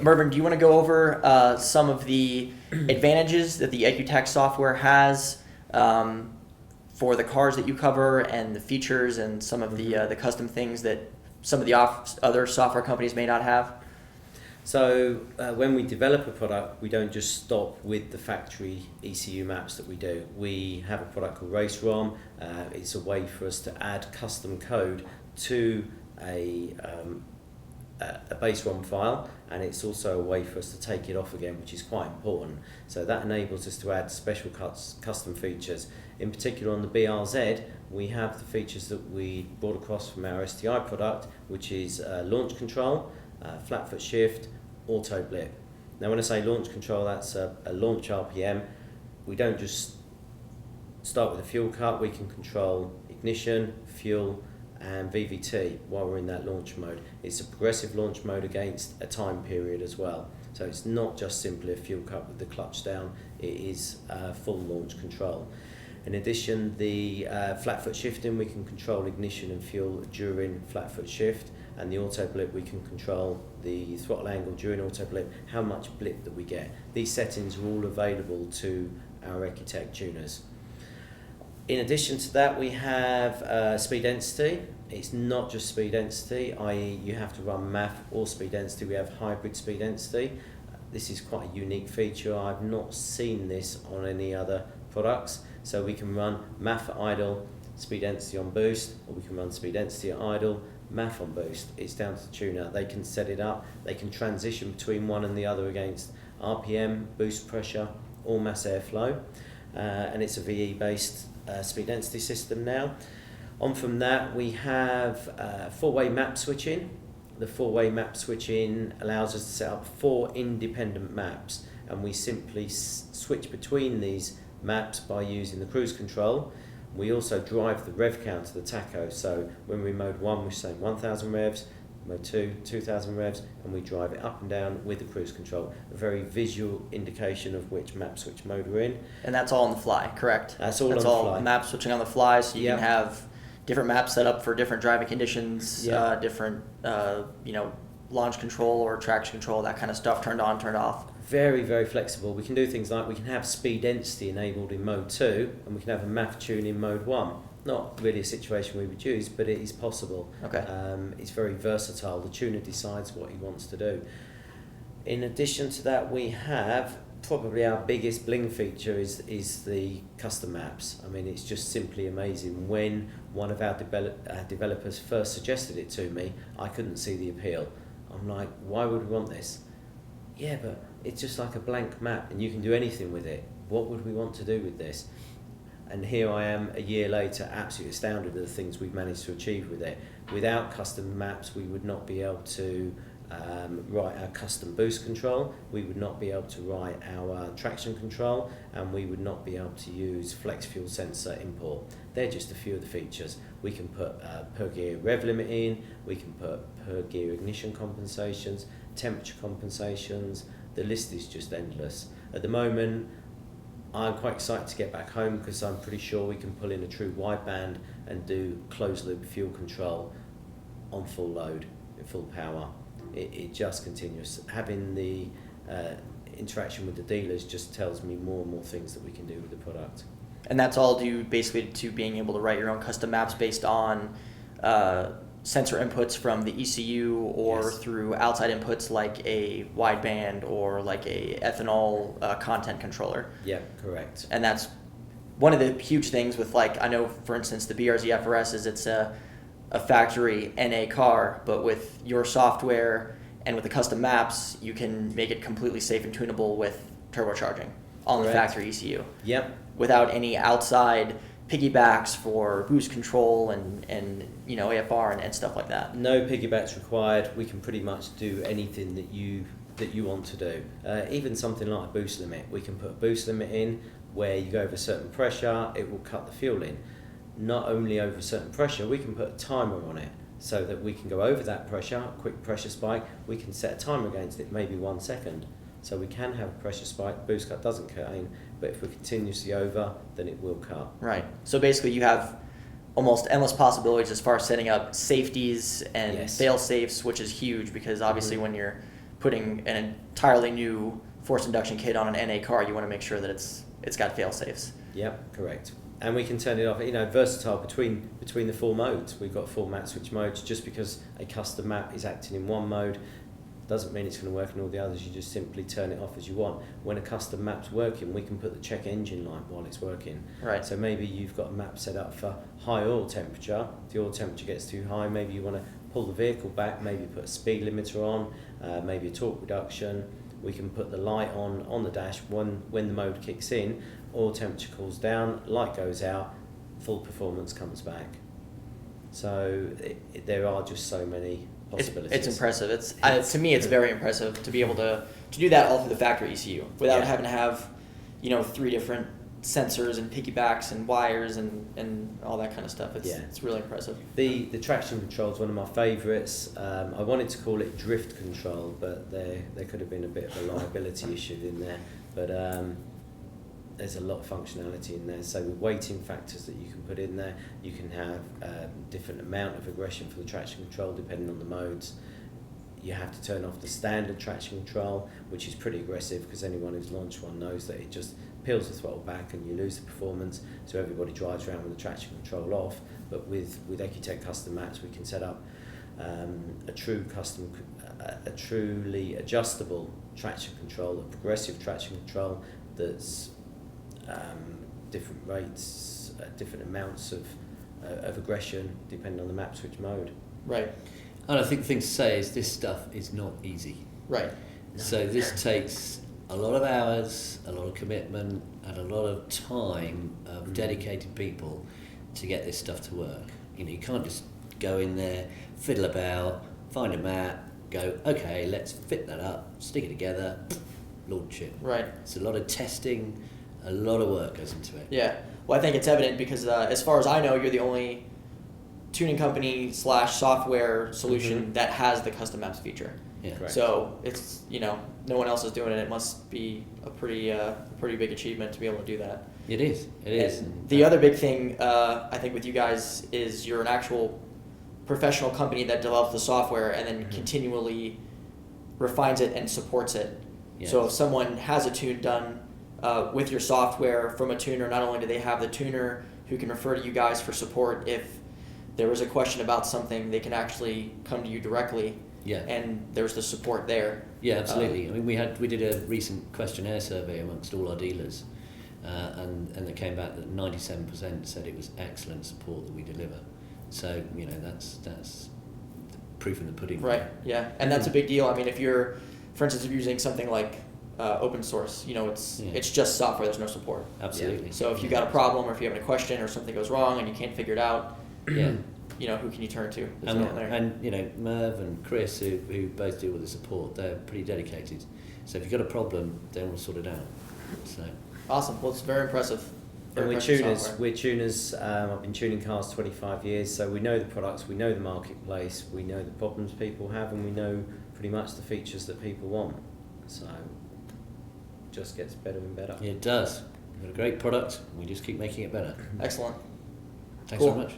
Mervyn, do you want to go over some of the advantages that the EcuTech software has for the cars that you cover, and the features and some of the custom things that some of the other software companies may not have? So when we develop a product, we don't just stop with the factory ECU maps that we do. We have a product called RaceROM. It's a way for us to add custom code to a base ROM file, and it's also a way for us to take it off again, which is quite important. So that enables us to add special custom features. In particular on the BRZ, we have the features that we brought across from our STI product, which is launch control, flat foot shift, auto blip. Now when I say launch control, that's a launch RPM. We don't just start with a fuel cut, we can control ignition, fuel and VVT while we're in that launch mode. It's a progressive launch mode against a time period as well. So it's not just simply a fuel cut with the clutch down, it is full launch control. In addition, the flat foot shifting, we can control ignition and fuel during flat foot shift, and the auto blip, we can control the throttle angle during auto blip, how much blip that we get. These settings are all available to our EcuTech tuners. In addition to that, we have speed density. It's not just speed density, i.e. you have to run MAF or speed density. We have hybrid speed density. This is quite a unique feature. I've not seen this on any other products. So we can run MAF at idle, speed density on boost, or we can run speed density at idle, MAF on boost. It's down to the tuner. They can set it up. They can transition between one and the other against RPM, boost pressure, or mass airflow. And it's a VE based speed density system now. On from that, we have four-way map switching. The four-way map switching allows us to set up 4 independent maps, and we simply switch between these maps by using the cruise control. We also drive the rev count to the tacho, so when we're in mode 1 we're saying 1000 revs, mode 2 2000 revs, and we drive it up and down with the cruise control. A very visual indication of which map switch mode we're in. And that's all on the fly, correct? That's all on the fly. Map switching on the fly, so you can have different maps set up for different driving conditions, different launch control or traction control, that kind of stuff, turned on, turned off. Very, very flexible. We can do things like we can have speed density enabled in mode 2, and we can have a MAF tune in mode 1. Not really a situation we would use, but it is possible. Okay. It's very versatile. The tuner decides what he wants to do. In addition to that, we have probably our biggest bling feature is the custom maps. I mean, it's just simply amazing. When one of our developers first suggested it to me, I couldn't see the appeal. I'm like, why would we want this? Yeah, but it's just like a blank map and you can do anything with it. What would we want to do with this? And here I am a year later, absolutely astounded at the things we've managed to achieve with it. Without custom maps, we would not be able to write our custom boost control, we would not be able to write our traction control, and we would not be able to use flex fuel sensor import. They're just a few of the features. We can put per gear rev limit in, we can put per gear ignition compensations, temperature compensations. The list is just endless. At the moment, I'm quite excited to get back home because I'm pretty sure we can pull in a true wideband and do closed loop fuel control on full load, at full power. It just continues. Having the interaction with the dealers just tells me more and more things that we can do with the product. And that's all due basically to being able to write your own custom maps based on sensor inputs from the ECU or through outside inputs like a wideband or like a ethanol content controller. Yeah, correct. And that's one of the huge things with, like, I know for instance the BRZ FRS is it's a factory NA car, but with your software and with the custom maps, you can make it completely safe and tunable with turbocharging on the factory ECU. Yep. Without any outside piggybacks for boost control and AFR and stuff like that. No piggybacks required. We can pretty much do anything that you want to do. Even something like a boost limit. We can put a boost limit in where you go over a certain pressure, it will cut the fuel in. Not only over a certain pressure, we can put a timer on it so that we can go over that pressure, a quick pressure spike, we can set a timer against it, maybe 1 second. So we can have a pressure spike, boost cut doesn't cut in, but if we're continuously over, then it will cut. Right. So basically you have almost endless possibilities as far as setting up safeties and fail-safes, which is huge because obviously when you're putting an entirely new forced induction kit on an NA car, you want to make sure that it's got fail safes. Yep, correct. And we can turn it off, versatile between the 4 modes. We've got 4 map switch modes. Just because a custom map is acting in one mode doesn't mean it's going to work in all the others. You just simply turn it off as you want. When a custom map's working, we can put the check engine light while it's working. Right. So maybe you've got a map set up for high oil temperature. If the oil temperature gets too high, maybe you want to pull the vehicle back, maybe put a speed limiter on, maybe a torque reduction. We can put the light on the dash when the mode kicks in, oil temperature cools down, light goes out, full performance comes back. So there are just so many possibilities. It's impressive. To me, it's very impressive to be able to do that all through the factory ECU without having to have, 3 different sensors and piggybacks and wires and all that kind of stuff. It's really impressive. The traction control is one of my favourites. I wanted to call it drift control, but there could have been a bit of a liability issue in there. But there's a lot of functionality in there. So with weighting factors that you can put in there, you can have different amount of aggression for the traction control depending on the modes. You have to turn off the standard traction control, which is pretty aggressive because anyone who's launched one knows that it just peels the throttle back and you lose the performance. So everybody drives around with the traction control off. But with Ecutech custom maps, we can set up a truly adjustable traction control, a progressive traction control that's different rates, different amounts of aggression depending on the map switch mode. Right. And I think the thing to say is this stuff is not easy. Right. So this takes a lot of hours, a lot of commitment, and a lot of time of dedicated people to get this stuff to work. You can't just go in there, fiddle about, find a map, go, okay, let's fit that up, stick it together, launch it. Right. It's a lot of testing, a lot of work goes into it. Yeah. Well, I think it's evident because as far as I know, you're the only tuning company / software solution that has the custom maps feature. Yeah. Correct. So it's no one else is doing it. It must be a pretty big achievement to be able to do that. It is. It is. And the other big thing I think with you guys is you're an actual professional company that develops the software and then continually refines it and supports it. Yes. So if someone has a tune done with your software from a tuner, not only do they have the tuner who can refer to you guys for support if there was a question about something, they can actually come to you directly. Yeah. And there's the support there. Yeah, absolutely. I mean, we did a recent questionnaire survey amongst all our dealers, and they came back that 97% said it was excellent support that we deliver. So that's the proof in the pudding. Right. Yeah, and that's a big deal. I mean, if you're, for instance, if you're using something like open source, it's just software. There's no support. Absolutely. Yeah. So if you got a problem or if you have a question or something goes wrong and you can't figure it out, yeah. Who can you turn to? There's no one there. And Merv and Chris, who both deal with the support, they're pretty dedicated. So if you've got a problem, they will sort it out. So awesome. Well, it's very impressive. And Very we're impressive tuners. software. We're tuners. I've been tuning cars 25 years, so we know the products, we know the marketplace, we know the problems people have, and we know pretty much the features that people want. So it just gets better and better. it does. We've got a great product. We just keep making it better. Excellent. Thanks Cool. very much.